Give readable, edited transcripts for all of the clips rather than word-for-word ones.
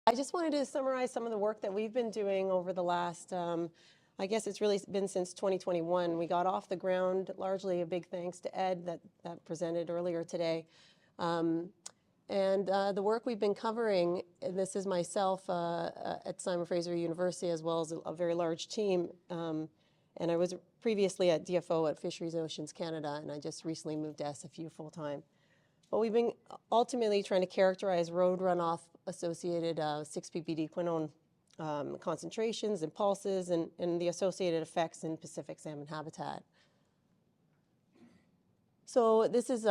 I just wanted to summarize some of the work that we've been doing over the last, I guess it's really been since 2021. We got off the ground, largely a big thanks to Ed that presented earlier today. The work we've been covering, and this is myself at Simon Fraser University, as well as a very large team. And I was previously at DFO at Fisheries Oceans Canada, and I just recently moved to SFU full-time. But we've been ultimately trying to characterize road runoff associated 6-ppd quinone concentrations and pulses and the associated effects in Pacific salmon habitat. So this is,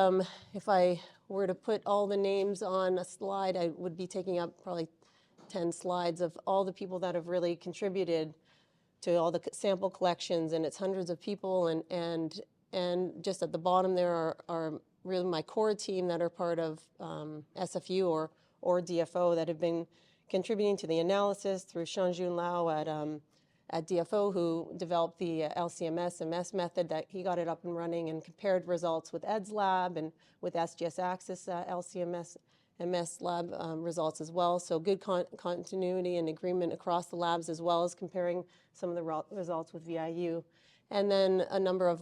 if I were to put all the names on a slide, I would be taking up probably 10 slides of all the people that have really contributed to all the sample collections, and it's hundreds of people, and just at the bottom there are really my core team that are part of SFU or DFO that have been contributing to the analysis through Shanjun Lau at DFO, who developed the LCMS-MS method, that he got it up and running and compared results with Ed's lab and with SGS Axis LCMS-MS lab results as well. So good continuity and agreement across the labs, as well as comparing some of the results with VIU. And then a number of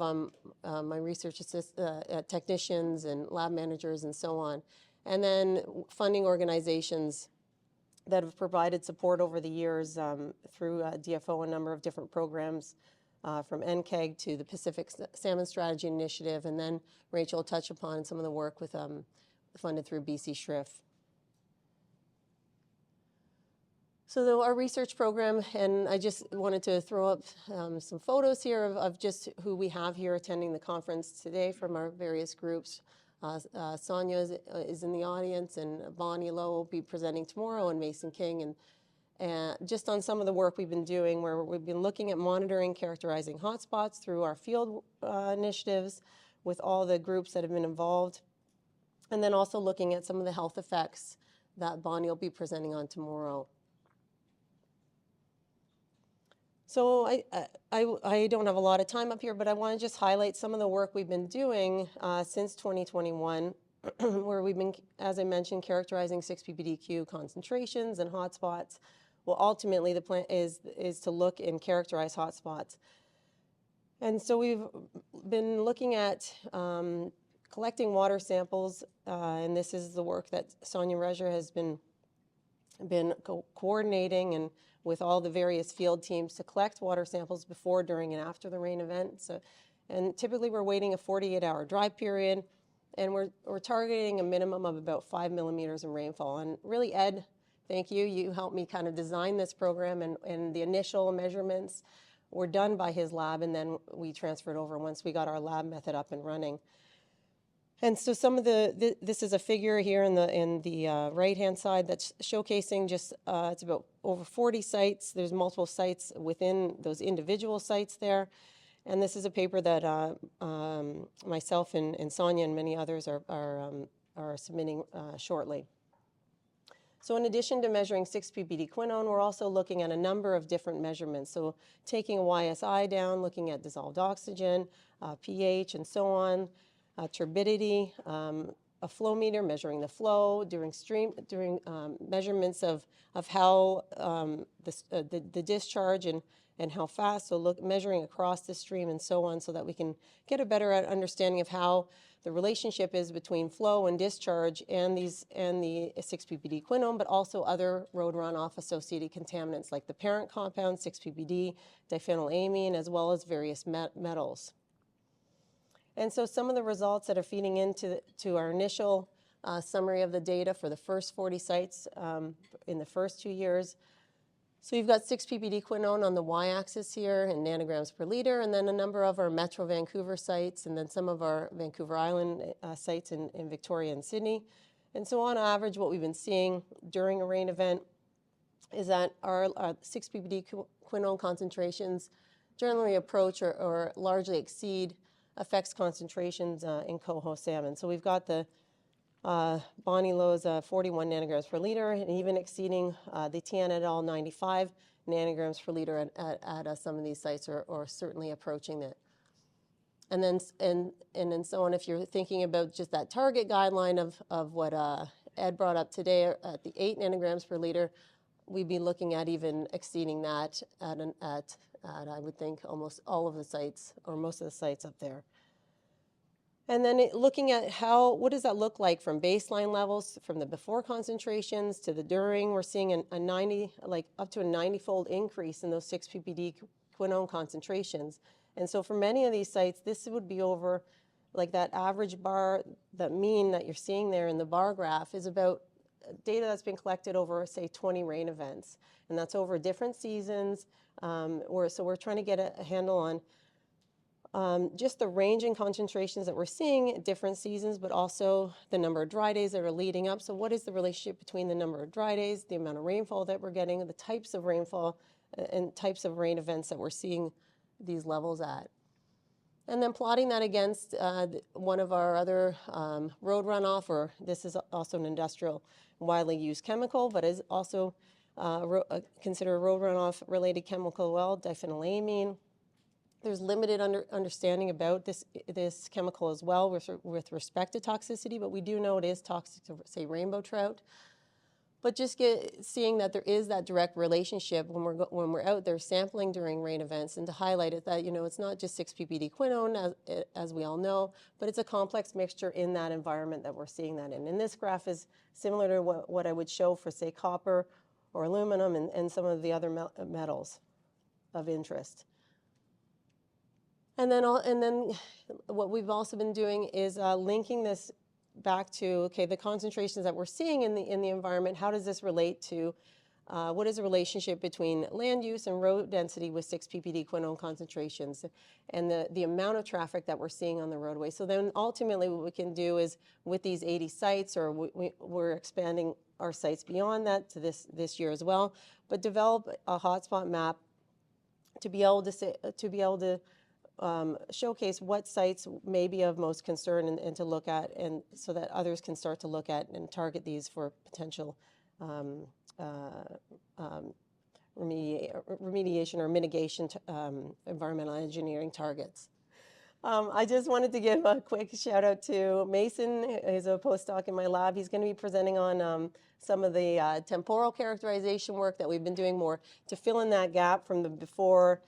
my research technicians and lab managers and so on. And then funding organizations that have provided support over the years through DFO, a number of different programs, from NCAG to the Pacific Salmon Strategy Initiative, and then Rachel will touch upon some of the work with funded through BCSRIF. So our research program, and I just wanted to throw up some photos here of just who we have here attending the conference today from our various groups. Sonia is in the audience, and Bonnie Lowe will be presenting tomorrow, and Mason King, and just on some of the work we've been doing, where we've been looking at monitoring, characterizing hotspots through our field initiatives with all the groups that have been involved, and then also looking at some of the health effects that Bonnie will be presenting on tomorrow. So I don't have a lot of time up here, but I want to just highlight some of the work we've been doing since 2021, where we've been, as I mentioned, characterizing 6-ppdq concentrations and hotspots. Well, ultimately, the plan is to look and characterize hotspots. And so we've been looking at collecting water samples, and this is the work that Sonia Reger has been coordinating, and with all the various field teams to collect water samples before, during, and after the rain event. So, and typically we're waiting a 48-hour dry period, and we're targeting a minimum of about 5 millimeters in rainfall. And really, Ed, thank you. You helped me kind of design this program, and the initial measurements were done by his lab, and then we transferred over once we got our lab method up and running. And so some of this is a figure here in the right-hand side that's showcasing just, it's about over 40 sites. There's multiple sites within those individual sites there. And this is a paper that myself and Sonia and many others are submitting shortly. So in addition to measuring 6-ppd quinone, we're also looking at a number of different measurements. So taking a YSI down, looking at dissolved oxygen, pH, and so on. Turbidity, a flow meter measuring the flow during measurements of how the discharge and how fast, so measuring across the stream and so on, so that we can get a better understanding of how the relationship is between flow and discharge and the 6-ppd quinone, but also other road runoff associated contaminants like the parent compound 6-ppd, diphenylamine, as well as various metals. And so some of the results that are feeding into our initial summary of the data for the first 40 sites in the first 2 years. So you've got 6-ppd quinone on the y-axis here in nanograms per liter, and then a number of our Metro Vancouver sites, and then some of our Vancouver Island sites in Victoria and Sydney. And so on average, what we've been seeing during a rain event is that our 6-ppd quinone concentrations generally approach or largely exceed effects concentrations in coho salmon. So we've got the Bonnie Lowe's 41 nanograms per liter, and even exceeding the Tian et al. 95 nanograms per liter at some of these sites, or certainly approaching it. And then so on, if you're thinking about just that target guideline of what Ed brought up today at the 8 nanograms per liter, we'd be looking at even exceeding that at I would think almost all of the sites or most of the sites up there. And then looking at what does that look like from baseline levels, from the before concentrations to the during. We're seeing a 90, like up to a 90-fold increase in those 6 ppd quinone concentrations. And so for many of these sites, this would be over, like that average bar, that mean that you're seeing there in the bar graph is about data that's been collected over, say, 20 rain events. And that's over different seasons. So we're trying to get a handle on just the range in concentrations that we're seeing at different seasons, but also the number of dry days that are leading up. So what is the relationship between the number of dry days, the amount of rainfall that we're getting, the types of rainfall and types of rain events that we're seeing these levels at? And then plotting that against one of our other road runoff, or this is also an industrial widely used chemical, but is also considered a road runoff related chemical well, diphenylamine. There's limited understanding about this chemical as well with respect to toxicity, but we do know it is toxic to, say, rainbow trout. But just seeing that there is that direct relationship when we're out there sampling during rain events, and to highlight it that, you know, it's not just 6 ppd quinone as we all know, but it's a complex mixture in that environment that we're seeing that in. And this graph is similar to what I would show for, say, copper or aluminum and some of the other metals of interest. And then what we've also been doing is linking this back to, okay, the concentrations that we're seeing in the environment. How does this relate to what is the relationship between land use and road density with 6 ppd quinone concentrations and the amount of traffic that we're seeing on the roadway? So then ultimately what we can do is, with these 80 sites, or we're expanding our sites beyond that to this year as well, but develop a hotspot map to be able to showcase what sites may be of most concern and to look at, and so that others can start to look at and target these for potential remediation or mitigation environmental engineering targets. I just wanted to give a quick shout out to Mason, who's a postdoc in my lab. He's going to be presenting on some of the temporal characterization work that we've been doing more to fill in that gap from the before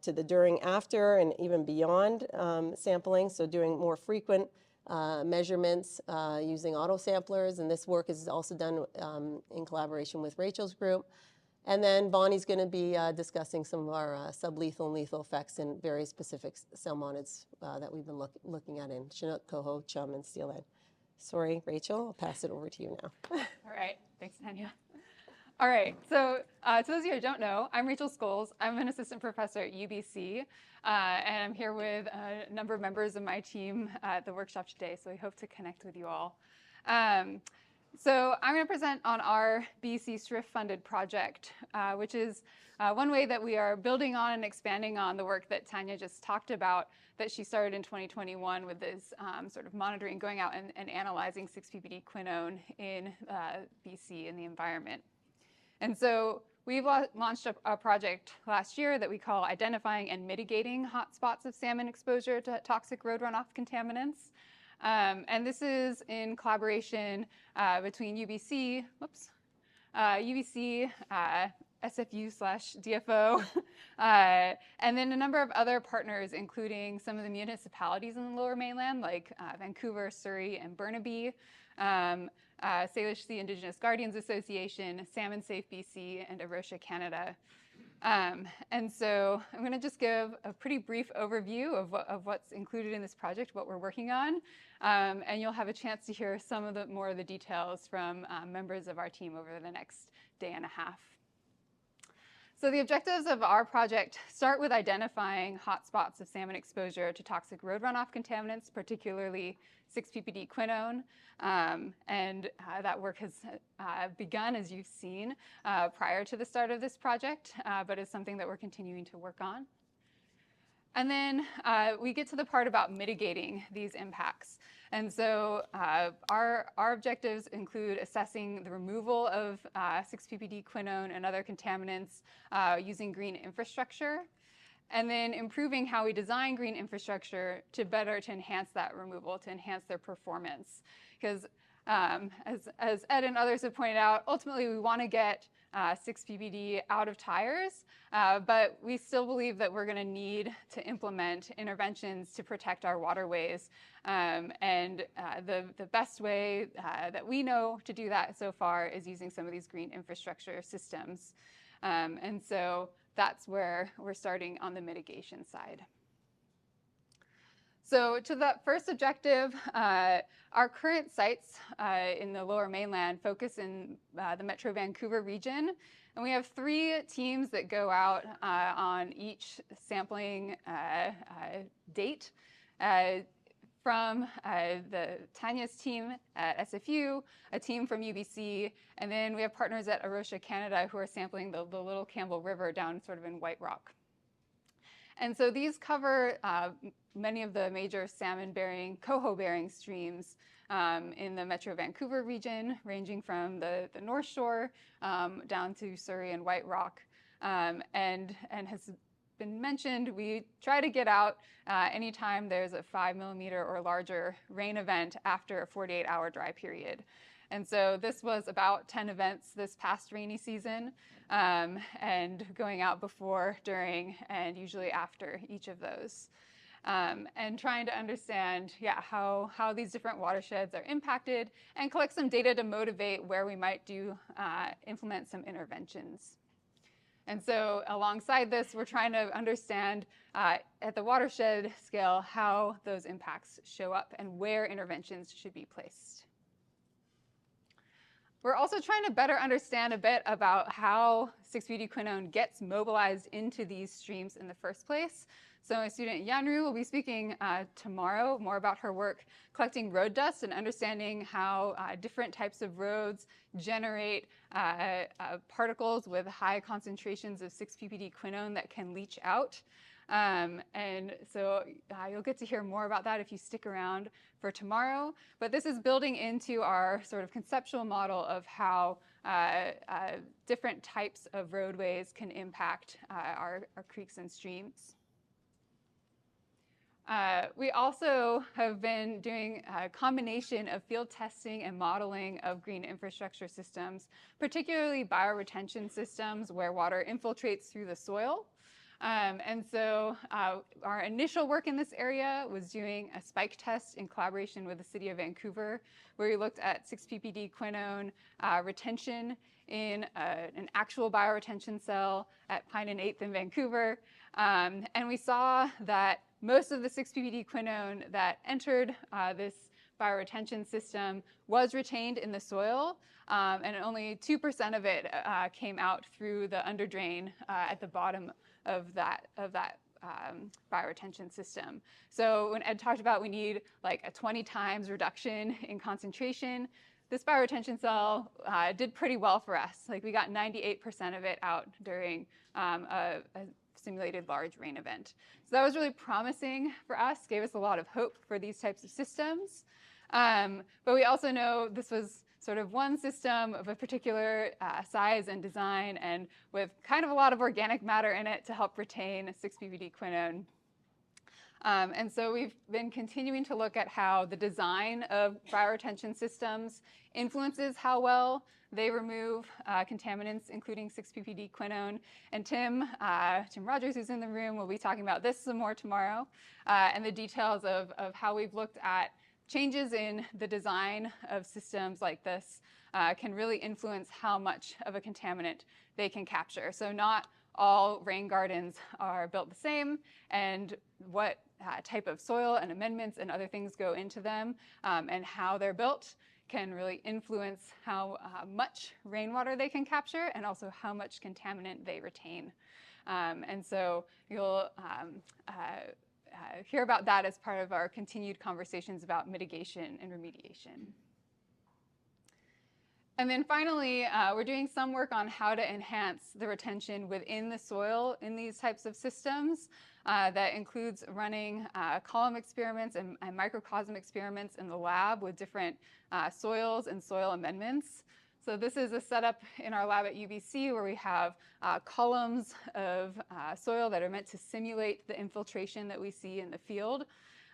to the during, after, and even beyond sampling. So doing more frequent measurements using auto samplers, and this work is also done in collaboration with Rachel's group. And then Bonnie's going to be discussing some of our sublethal and lethal effects in very specific salmonids that we've been looking at in Chinook, coho, chum, and steelhead. Sorry, Rachel, I'll pass it over to you now. All right, thanks, Tanya. All right, so to those of you who don't know, I'm Rachel Scholes. I'm an assistant professor at UBC, and I'm here with a number of members of my team at the workshop today, so we hope to connect with you all. So I'm going to present on our BCSRIF funded project, which is one way that we are building on and expanding on the work that Tanya just talked about, that she started in 2021 with this sort of monitoring, going out and analyzing 6 ppd quinone in BC in the environment. And so we've launched a project last year that we call Identifying and Mitigating Hotspots of Salmon Exposure to Toxic Road Runoff Contaminants. And this is in collaboration between UBC, SFU/DFO, and then a number of other partners, including some of the municipalities in the Lower Mainland, like Vancouver, Surrey, and Burnaby, Salish Sea Indigenous Guardians Association, Salmon Safe BC, and Arosha Canada. And so I'm going to just give a pretty brief overview of what's included in this project, what we're working on, and you'll have a chance to hear some of the more of the details from members of our team over the next day and a half. So the objectives of our project start with identifying hotspots of salmon exposure to toxic road runoff contaminants, particularly 6 ppd quinone, and that work has begun, as you've seen, prior to the start of this project, but is something that we're continuing to work on. And then we get to the part about mitigating these impacts. And so our objectives include assessing the removal of 6 ppd quinone and other contaminants using green infrastructure, and then improving how we design green infrastructure to enhance that removal, to enhance their performance. Because As Ed and others have pointed out, ultimately we want to get 6 ppd out of tires, but we still believe that we're going to need to implement interventions to protect our waterways. The best way that we know to do that so far is using some of these green infrastructure systems. And so that's where we're starting on the mitigation side. So to that first objective, our current sites in the Lower Mainland focus in the Metro Vancouver region. And we have 3 teams that go out on each sampling date. From Tanya's team at SFU, a team from UBC, and then we have partners at Arosha Canada who are sampling the Little Campbell River down sort of in White Rock. And so these cover many of the major salmon-bearing, coho-bearing streams in the Metro Vancouver region, ranging from the North Shore down to Surrey and White Rock. And has been mentioned, we try to get out anytime there's a 5 millimeter or larger rain event after a 48-hour dry period. And so this was about 10 events this past rainy season, and going out before, during, and usually after each of those. And trying to understand, how these different watersheds are impacted and collect some data to motivate where we might implement some interventions. And so alongside this, we're trying to understand at the watershed scale how those impacts show up and where interventions should be placed. We're also trying to better understand a bit about how 6-butyrate gets mobilized into these streams in the first place. So my student Yanru will be speaking tomorrow more about her work collecting road dust and understanding how different types of roads generate particles with high concentrations of 6-ppd quinone that can leach out. And so you'll get to hear more about that if you stick around for tomorrow. But this is building into our sort of conceptual model of how different types of roadways can impact our creeks and streams. We also have been doing a combination of field testing and modeling of green infrastructure systems, particularly bioretention systems where water infiltrates through the soil. And so our initial work in this area was doing a spike test in collaboration with the City of Vancouver, where we looked at 6-ppd quinone retention in an actual bioretention cell at Pine and 8th in Vancouver. And we saw that most of the 6-ppd quinone that entered this bioretention system was retained in the soil, and only 2% of it came out through the underdrain at the bottom of that bioretention system. So when Ed talked about we need like a 20 times reduction in concentration, this bioretention cell did pretty well for us. Like we got 98% of it out during a simulated large rain event. So that was really promising for us, gave us a lot of hope for these types of systems. But we also know this was sort of one system of a particular size and design, and with kind of a lot of organic matter in it to help retain 6-ppd quinone. And so we've been continuing to look at how the design of bioretention systems influences how well they remove contaminants, including 6-ppd quinone. And Tim Rogers, who's in the room, will be talking about this some more tomorrow, and the details of how we've looked at changes in the design of systems like this can really influence how much of a contaminant they can capture. So not all rain gardens are built the same, and what type of soil and amendments and other things go into them and how they're built can really influence how much rainwater they can capture and also how much contaminant they retain. And so you'll hear about that as part of our continued conversations about mitigation and remediation. And then finally, we're doing some work on how to enhance the retention within the soil in these types of systems. That includes running column experiments and microcosm experiments in the lab with different soils and soil amendments. So this is a setup in our lab at UBC where we have columns of soil that are meant to simulate the infiltration that we see in the field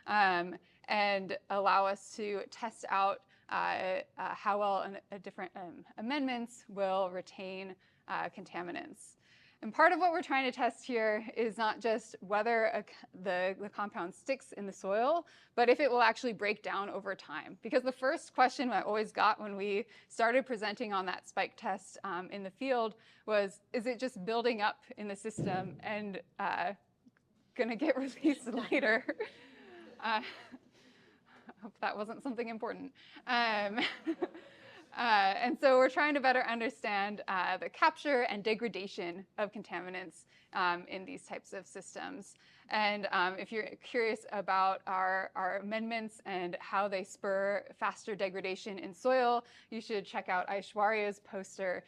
and allow us to test out how well different amendments will retain contaminants. And part of what we're trying to test here is not just whether the compound sticks in the soil, but if it will actually break down over time. Because the first question I always got when we started presenting on that spike test in the field was, is it just building up in the system and going to get released later? I hope that wasn't something important. And so we're trying to better understand the capture and degradation of contaminants in these types of systems. And if you're curious about our amendments and how they spur faster degradation in soil, you should check out Aishwarya's poster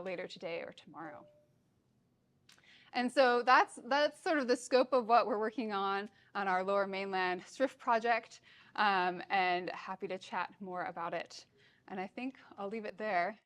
later today or tomorrow. And so that's sort of the scope of what we're working on our Lower Mainland SRIF project, and happy to chat more about it. And I think I'll leave it there.